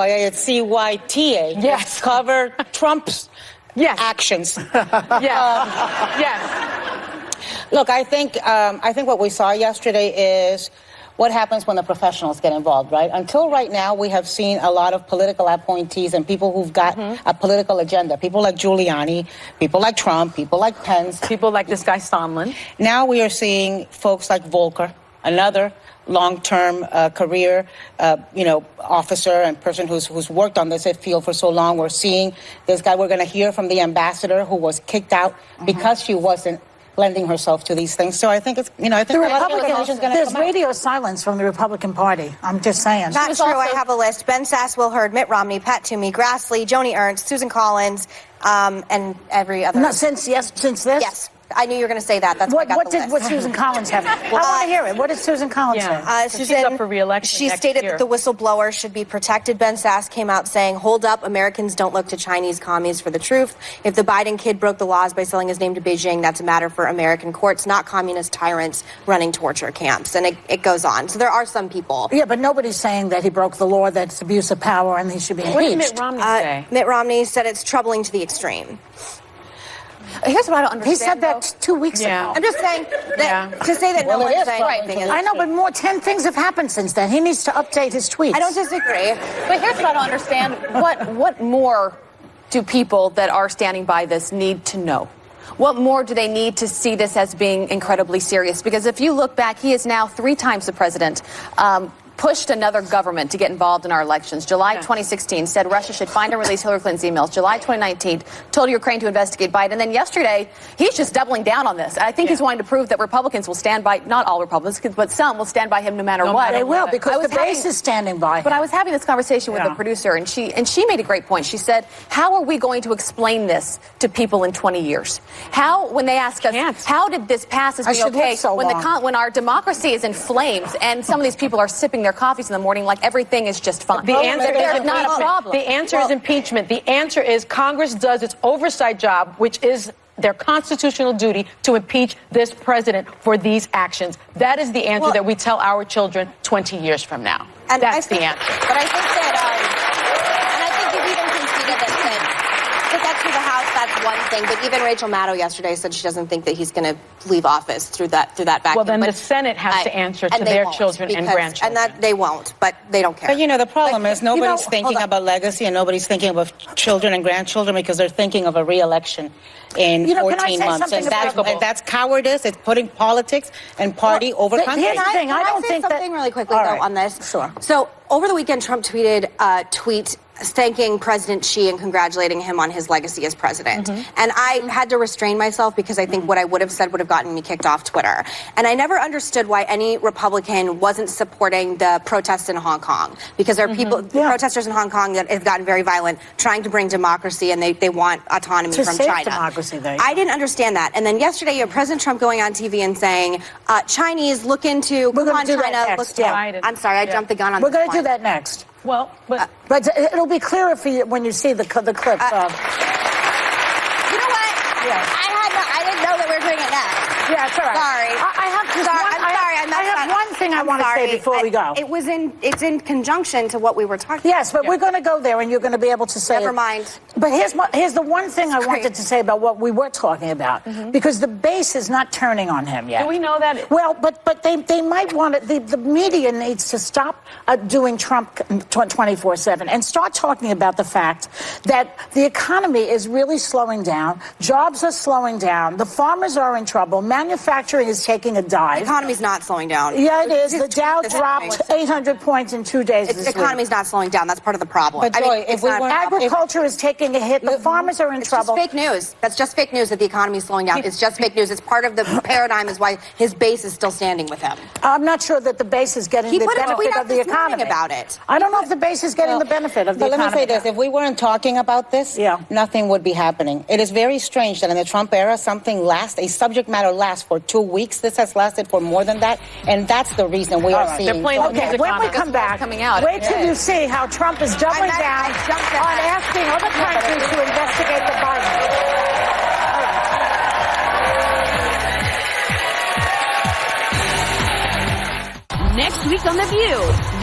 It's C-Y-T-A. Yes. Cover Trump's actions. Yes. Look, I think what we saw yesterday is what happens when the professionals get involved, right? Until right now, we have seen a lot of political appointees and people who've got a political agenda. People like Giuliani, people like Trump, people like Pence. People like this guy Sondland. Now we are seeing folks like Volker, another long-term career, officer and person who's worked on this field for so long. We're seeing this guy. We're going to hear from the ambassador who was kicked out because she wasn't lending herself to these things. So I think it's, I think a lot of information is going to come out. There's radio silence from the Republican Party. I'm just saying. Not true. I have a list. Ben Sasse, Will Hurd, Mitt Romney, Pat Toomey, Grassley, Joni Ernst, Susan Collins, and every other. Not since this? Yes. I knew you were going to say that. That's why I got the list. What Susan Collins have? I want to hear it. What did Susan Collins say? Susan, she's up for re-election she next stated year. that the whistleblower should be protected. Ben Sasse came out saying, hold up, Americans don't look to Chinese commies for the truth. If the Biden kid broke the laws by selling his name to Beijing, that's a matter for American courts, not communist tyrants running torture camps. And it goes on. So there are some people. Yeah, but nobody's saying that he broke the law, that's abuse of power, and he should be impeached. What did Mitt Romney say? Mitt Romney said it's troubling to the extreme. Here's what I don't understand. He said that 2 weeks ago. I'm just saying that to say that no one's saying anything is. I know, but 10 things have happened since then. He needs to update his tweets. I don't disagree. But here's what I don't understand. What more do people that are standing by this need to know? What more do they need to see this as being incredibly serious? Because if you look back, he is now 3 times the president. Pushed another government to get involved in our elections. July 2016 said Russia should find and release Hillary Clinton's emails. July 2019 told Ukraine to investigate Biden. And then yesterday, he's just doubling down on this. I think he's wanting to prove that Republicans will stand by, not all Republicans, but some will stand by him no matter what. They will, because the base is standing by him. But I was having this conversation with the producer, and she made a great point. She said, how are we going to explain this to people in 20 years? How, when they ask us, how did this pass as being okay when our democracy is in flames and some of these people are sipping their coffees in the morning like everything is just fine? The answer is not a problem. The answer is impeachment. The answer is Congress does its oversight job, which is their constitutional duty to impeach this president for these actions. That is the answer that we tell our children 20 years from now. And that's the answer. But I think that, and I think you've even conceded that to get through the House, that's one thing. But even Rachel Maddow yesterday said she doesn't think that he's going to leave office through that vacuum. Well, then the Senate has to answer to their children and grandchildren. And that they won't, but they don't care. But the problem is nobody's thinking about legacy and nobody's thinking about children and grandchildren because they're thinking of a re-election in 14 months. And that's cowardice. It's putting politics and party over country. Here's the thing. I don't think something really quickly, though, on this. Sure. So over the weekend, Trump tweeted a tweet thanking President Xi and congratulating him on his legacy as president. And I had to restrain myself because I think what I would have said would have gotten me kicked off Twitter. And I never understood why any Republican wasn't supporting the protests in Hong Kong. Because there are people, protesters in Hong Kong that have gotten very violent, trying to bring democracy, and they want autonomy from China. Democracy, I didn't understand that. And then yesterday, you have President Trump going on TV and saying, Chinese, look into, come on, China. I'm sorry, I jumped the gun on this. We're going to do that next. Well, but it'll be clearer for you when you see the clips. You know what? I didn't know that we were doing it next. Yeah, it's all right. Sorry. I have one thing I want to say before we go. It's in conjunction to what we were talking about. Yes, but we're going to go there, and you're going to be able to say Never mind. But here's the one thing I wanted to say about what we were talking about, because the base is not turning on him yet. Do we know that? Well, but they might want to. The media needs to stop doing Trump 24/7 and start talking about the fact that the economy is really slowing down. Jobs are slowing down. The farmers are in trouble. Manufacturing is taking a dive. The economy's not slowing down. Yeah, it is. The Dow dropped 800 points in 2 days. The economy's not slowing down. That's part of the problem. But Joy, agriculture is taking a hit. The farmers are in trouble. It's just fake news. That's just fake news that the economy is slowing down. It's just fake news. It's part of the paradigm is why his base is still standing with him. I'm not sure that the base is getting the benefit of the economy. About it. I don't know if the base is getting the benefit of the economy. But let me say this. If we weren't talking about this, nothing would be happening. It is very strange that in the Trump era, a subject matter lasts for 2 weeks. This has lasted for more than that. And that's the reason we are seeing. They're playing okay, when we come back, wait till you see how Trump is doubling down on asking other countries to investigate the Biden. Next week on The View.